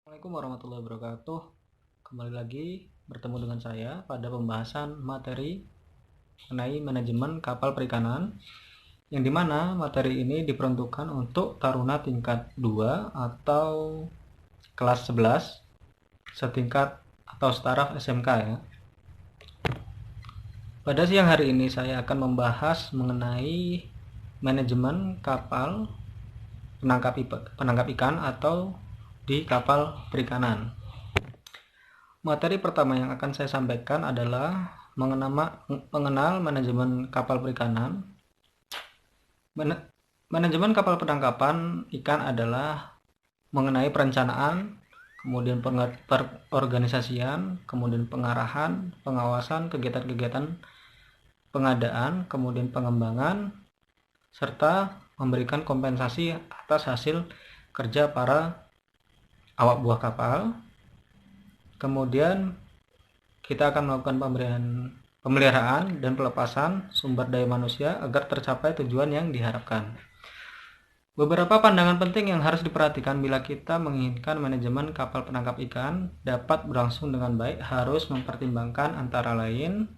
Assalamualaikum warahmatullahi wabarakatuh. Kembali lagi bertemu dengan saya pada pembahasan materi mengenai manajemen kapal perikanan, yang dimana materi ini diperuntukkan untuk taruna tingkat 2 atau kelas 11 setingkat atau staraf SMK ya. Pada siang hari ini saya akan membahas mengenai manajemen kapal penangkap ikan atau di kapal perikanan. Materi pertama yang akan saya sampaikan adalah mengenal manajemen kapal perikanan. Manajemen kapal penangkapan ikan adalah mengenai perencanaan, kemudian perorganisasian, kemudian pengarahan, pengawasan, kegiatan-kegiatan pengadaan, kemudian pengembangan, serta memberikan kompensasi atas hasil kerja para awak buah kapal. Kemudian kita akan melakukan pemeliharaan dan pelepasan sumber daya manusia agar tercapai tujuan yang diharapkan. Beberapa pandangan penting yang harus diperhatikan bila kita menginginkan manajemen kapal penangkap ikan dapat berlangsung dengan baik harus mempertimbangkan antara lain.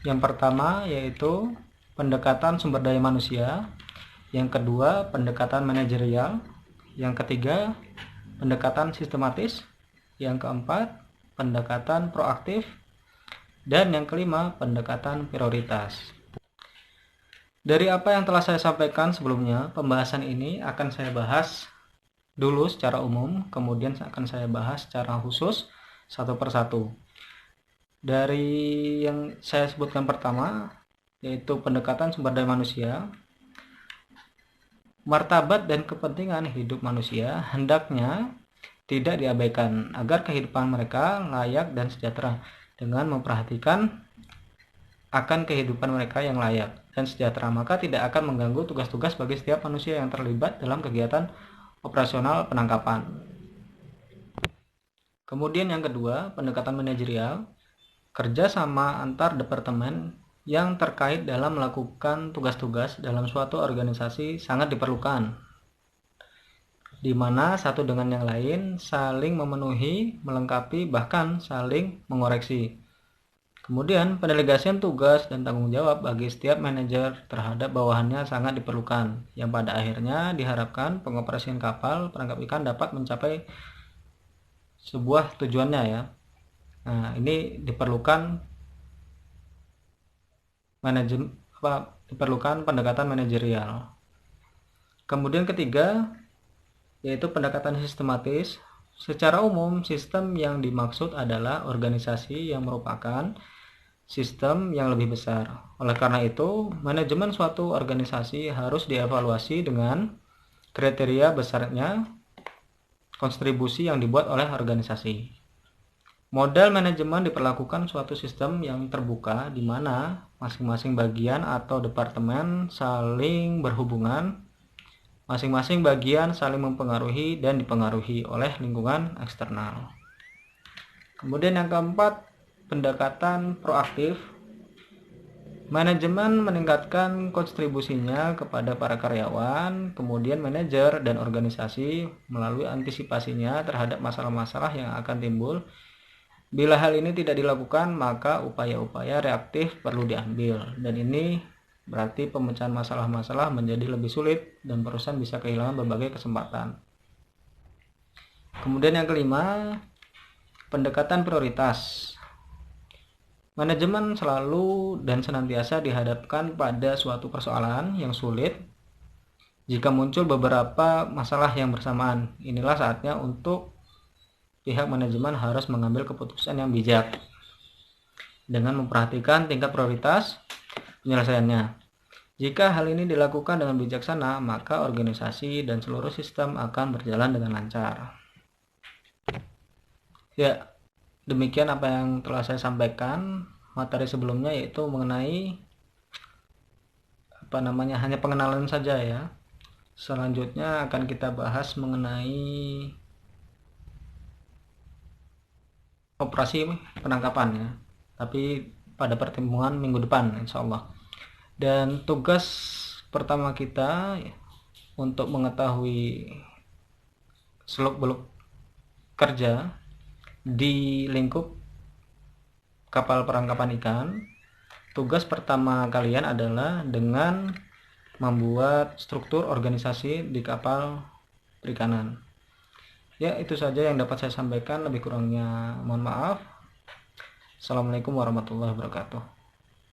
Yang pertama yaitu pendekatan sumber daya manusia, yang kedua pendekatan manajerial, yang ketiga pendekatan sistematis, yang keempat pendekatan proaktif, dan yang kelima pendekatan prioritas. Dari apa yang telah saya sampaikan sebelumnya, pembahasan ini akan saya bahas dulu secara umum, kemudian akan saya bahas secara khusus satu persatu. Dari yang saya sebutkan pertama, yaitu pendekatan sumber daya manusia, martabat dan kepentingan hidup manusia hendaknya tidak diabaikan agar kehidupan mereka layak dan sejahtera, dengan memperhatikan akan kehidupan mereka yang layak dan sejahtera, maka tidak akan mengganggu tugas-tugas bagi setiap manusia yang terlibat dalam kegiatan operasional penangkapan. Kemudian yang kedua, pendekatan manajerial, kerjasama antar departemen yang terkait dalam melakukan tugas-tugas dalam suatu organisasi sangat diperlukan, di mana satu dengan yang lain saling memenuhi, melengkapi, bahkan saling mengoreksi. Kemudian pendelegasian tugas dan tanggung jawab bagi setiap manajer terhadap bawahannya sangat diperlukan, yang pada akhirnya diharapkan pengoperasian kapal penangkap ikan dapat mencapai sebuah tujuannya ya. Nah, ini diperlukan pendekatan manajerial. Kemudian ketiga yaitu pendekatan sistematis. Secara umum, sistem yang dimaksud adalah organisasi yang merupakan sistem yang lebih besar. Oleh karena itu, manajemen suatu organisasi harus dievaluasi dengan kriteria besarnya kontribusi yang dibuat oleh organisasi. Model manajemen diperlakukan suatu sistem yang terbuka di mana masing-masing bagian atau departemen saling berhubungan, masing-masing bagian saling mempengaruhi dan dipengaruhi oleh lingkungan eksternal. Kemudian yang keempat, pendekatan proaktif. Manajemen meningkatkan kontribusinya kepada para karyawan, kemudian manajer dan organisasi melalui antisipasinya terhadap masalah-masalah yang akan timbul. Bila hal ini tidak dilakukan, maka upaya-upaya reaktif perlu diambil, dan ini berarti pemecahan masalah-masalah menjadi lebih sulit dan perusahaan bisa kehilangan berbagai kesempatan. Kemudian yang kelima, pendekatan prioritas. Manajemen selalu dan senantiasa dihadapkan pada suatu persoalan yang sulit. Jika muncul beberapa masalah yang bersamaan, inilah saatnya untuk pihak manajemen harus mengambil keputusan yang bijak dengan memperhatikan tingkat prioritas penyelesaiannya. Jika hal ini dilakukan dengan bijaksana, maka organisasi dan seluruh sistem akan berjalan dengan lancar. Ya, demikian apa yang telah saya sampaikan materi sebelumnya, yaitu mengenai hanya pengenalan saja ya. Selanjutnya akan kita bahas mengenai operasi penangkapan ya, tapi pada pertemuan minggu depan insya Allah. Dan tugas pertama kita untuk mengetahui seluk-beluk kerja di lingkup kapal perangkapan ikan, tugas pertama kalian adalah dengan membuat struktur organisasi di kapal perikanan. Ya, itu saja yang dapat saya sampaikan, lebih kurangnya mohon maaf. Assalamualaikum warahmatullahi wabarakatuh.